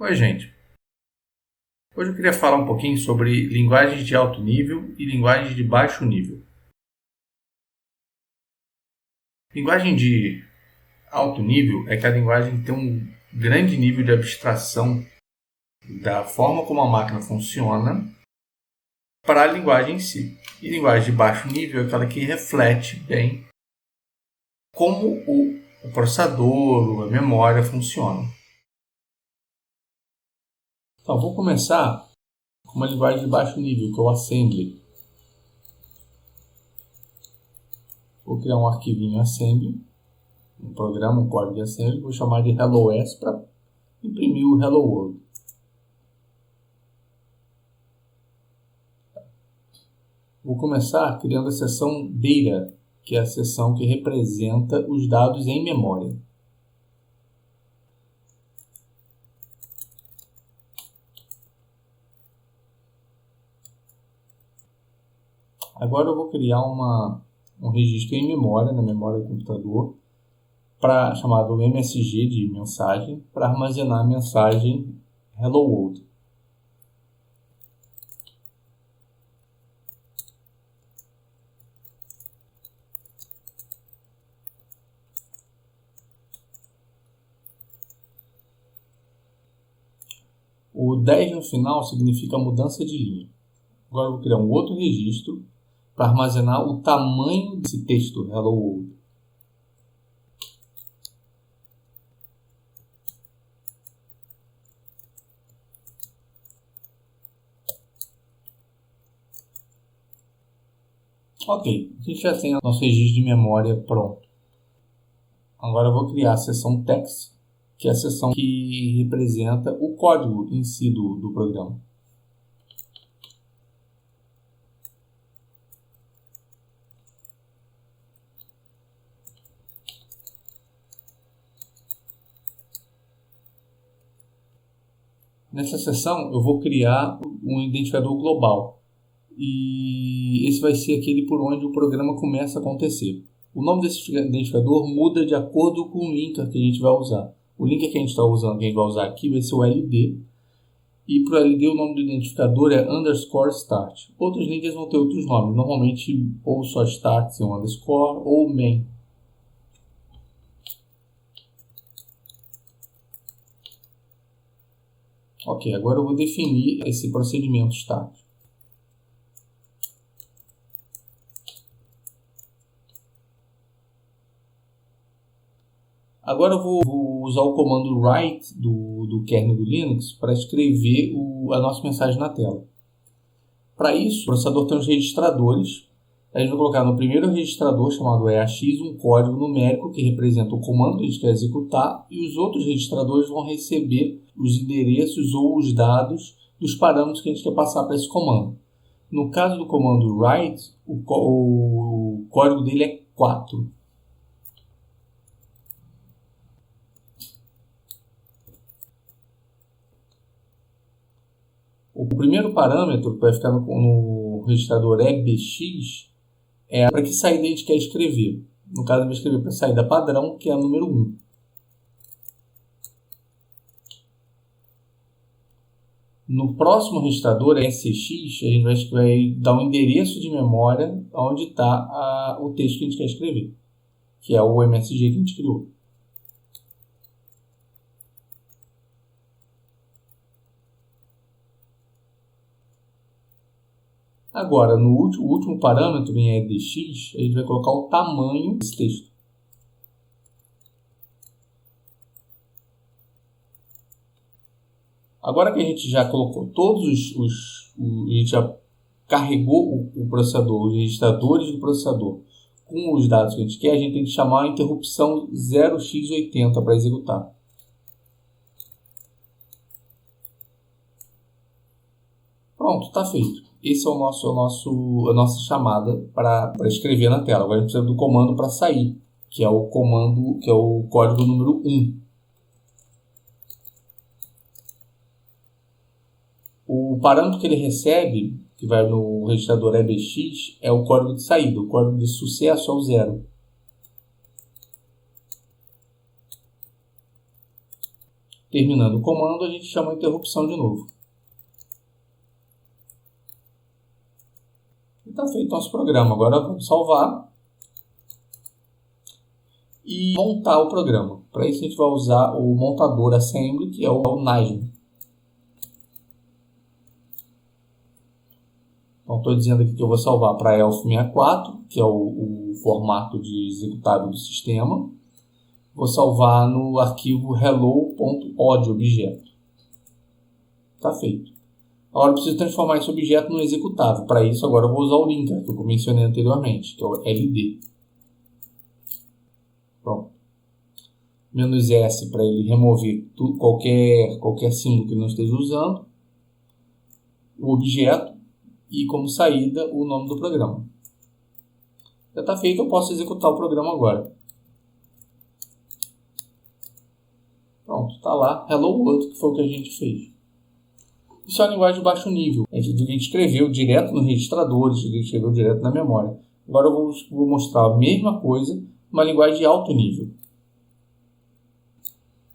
Oi, gente. Hoje eu queria falar um pouquinho sobre linguagens de alto nível e linguagens de baixo nível. Linguagem de alto nível é aquela linguagem que tem um grande nível de abstração da forma como a máquina funciona para a linguagem em si. E linguagem de baixo nível é aquela que reflete bem como o processador, a memória funcionam. Então, vou começar com uma linguagem de baixo nível, que é o Assembly. Vou criar um arquivinho Assembly, um programa, um código de Assembly, vou chamar de HelloS para imprimir o Hello World. Vou começar criando a seção Data, que é a seção que representa os dados em memória. Agora eu vou criar um registro em memória, na memória do computador, chamado MSG de mensagem, para armazenar a mensagem Hello World. O 10 no final significa mudança de linha. Agora eu vou criar um outro registro para armazenar o tamanho desse texto Hello World. Ok, a gente já tem o nosso registro de memória pronto. Agora eu vou criar a seção Text, que é a seção que representa o código em si do programa. Nessa seção eu vou criar um identificador global. E esse vai ser aquele por onde o programa começa a acontecer. O nome desse identificador muda de acordo com o linker que a gente vai usar. O linker que a gente está usando, que a gente vai usar aqui, vai ser o LD. E para o LD o nome do identificador é _start. Outros linkers vão ter outros nomes, normalmente ou só start sem um underscore ou main. Ok, agora eu vou definir esse procedimento start. Agora eu vou usar o comando write do kernel do Linux para escrever a nossa mensagem na tela. Para isso, o processador tem os registradores. A gente vai colocar no primeiro registrador, chamado EAX, um código numérico que representa o comando que a gente quer executar, e os outros registradores vão receber os endereços ou os dados dos parâmetros que a gente quer passar para esse comando. No caso do comando write, o código dele é 4. O primeiro parâmetro que vai ficar no registrador EBX é para que saída a gente quer escrever. No caso, eu vou escrever para a saída padrão, que é a número 1. No próximo registrador, SX, a gente vai dar um endereço de memória onde está o texto que a gente quer escrever, que é o MSG que a gente criou. Agora, no último parâmetro, em EDX, a gente vai colocar o tamanho desse texto. Agora que a gente já colocou todos a gente já carregou o processador, os registradores do processador com os dados que a gente quer, a gente tem que chamar a interrupção 0x80 para executar. Pronto, está feito. Esse é a nossa chamada para escrever na tela. Agora a gente precisa do comando para sair, que é o código número 1. O parâmetro que ele recebe, que vai no registrador EBX, é o código de saída. O código de sucesso é o 0. Terminando o comando, a gente chama a interrupção de novo. E está feito o nosso programa. Agora vamos salvar e montar o programa. Para isso a gente vai usar o montador assembly, que é o Nigel. Então estou dizendo aqui que eu vou salvar para ELF64, que é o formato de executável do sistema. Vou salvar no arquivo hello.od objeto. Está feito. Agora eu preciso transformar esse objeto no executável. Para isso agora eu vou usar o linker que eu mencionei anteriormente, que é o LD. Pronto. "-S" para ele remover qualquer símbolo que ele não esteja usando. O objeto e como saída o nome do programa. Já está feito, eu posso executar o programa agora. Pronto, está lá, Hello World, que foi o que a gente fez. Isso é uma linguagem de baixo nível. A gente escreveu direto no registrador, a gente escreveu direto na memória. Agora eu vou mostrar a mesma coisa, uma linguagem de alto nível.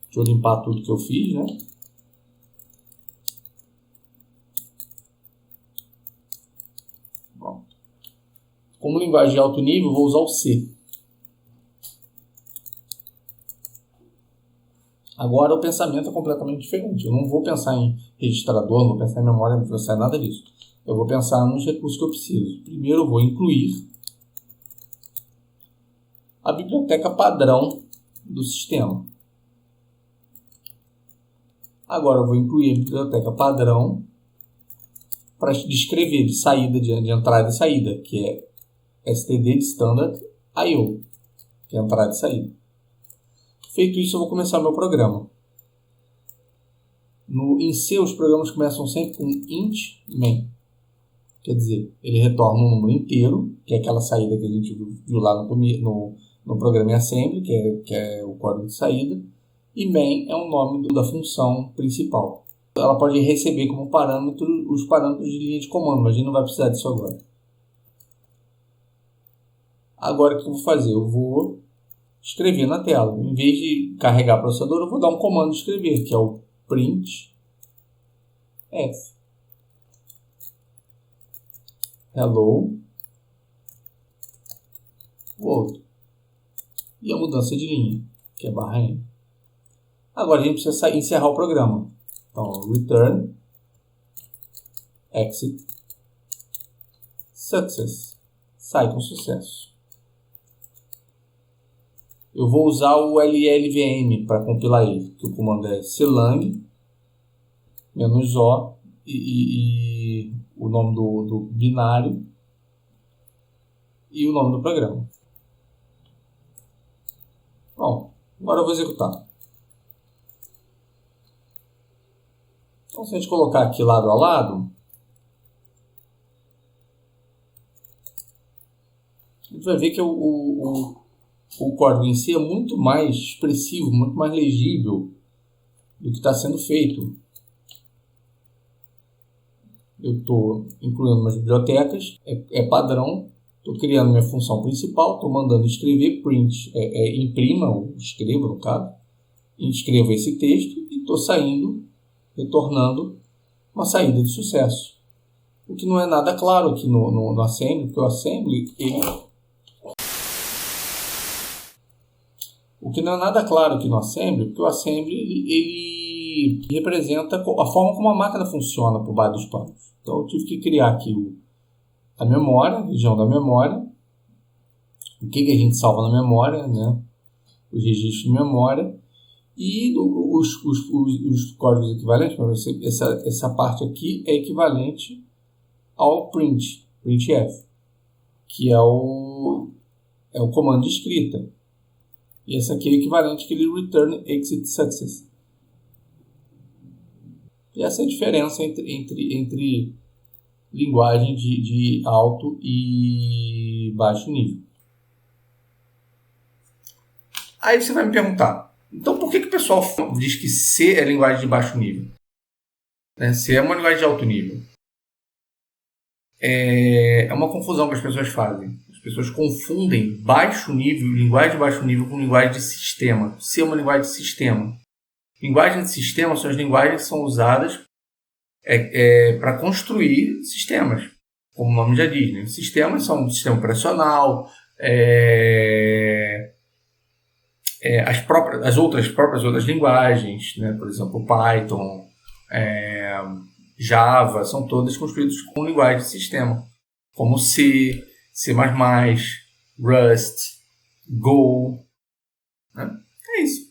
Deixa eu limpar tudo que eu fiz, né? Pronto. Como linguagem de alto nível, eu vou usar o C. Agora o pensamento é completamente diferente. Eu não vou pensar em registrador, não vou pensar em memória, não vou pensar em nada disso. Eu vou pensar nos recursos que eu preciso. Primeiro eu vou incluir a biblioteca padrão do sistema. Agora eu vou incluir a biblioteca padrão para descrever de saída, de entrada e saída, que é std de standard IO, que é entrada e saída. Feito isso, eu vou começar meu programa. Em C, os programas começam sempre com int main. Quer dizer, ele retorna um número inteiro, que é aquela saída que a gente viu lá no programa em assembly, que é o código de saída. E main é o nome da função principal. Ela pode receber como parâmetro os parâmetros de linha de comando, mas a gente não vai precisar disso agora. Agora o que eu vou fazer? Eu vou escrever na tela. Em vez de carregar processador, eu vou dar um comando de escrever, que é o print f. Hello world. E a mudança de linha, que é /n. Agora a gente precisa encerrar o programa. Então, return exit success. Sai com sucesso. Eu vou usar o LLVM para compilar ele, que o comando é clang -o e o nome do binário e o nome do programa. Bom, agora eu vou executar. Então, se a gente colocar aqui lado a lado, a gente vai ver que o código em si é muito mais expressivo, muito mais legível do que está sendo feito. Eu estou incluindo umas bibliotecas, é padrão, estou criando minha função principal, estou mandando escrever, print, imprima, ou escreva no caso, escreva esse texto e estou retornando uma saída de sucesso. O que não é nada claro aqui no assembly, porque o assembly, ele representa a forma como a máquina funciona por baixo dos panos. Então eu tive que criar aqui a memória, a região da memória, o que a gente salva na memória, né? Os registros de memória e os códigos equivalentes. Essa parte aqui é equivalente ao printf, que é o comando de escrita. E esse aqui é equivalente àquele return exit success. E essa é a diferença entre linguagem de alto e baixo nível. Aí você vai me perguntar, então por que o pessoal diz que C é linguagem de baixo nível? C é uma linguagem de alto nível. É uma confusão que as pessoas fazem. As pessoas confundem baixo nível, linguagem de baixo nível com linguagem de sistema. C é uma linguagem de sistema. Linguagens de sistema são as linguagens que são usadas para construir sistemas, como o nome já diz. Né? Sistemas são um sistema operacional, as outras linguagens, né? Por exemplo, Python, Java, são todas construídas com linguagem de sistema, como C, C++, Rust, Go. Né? É isso.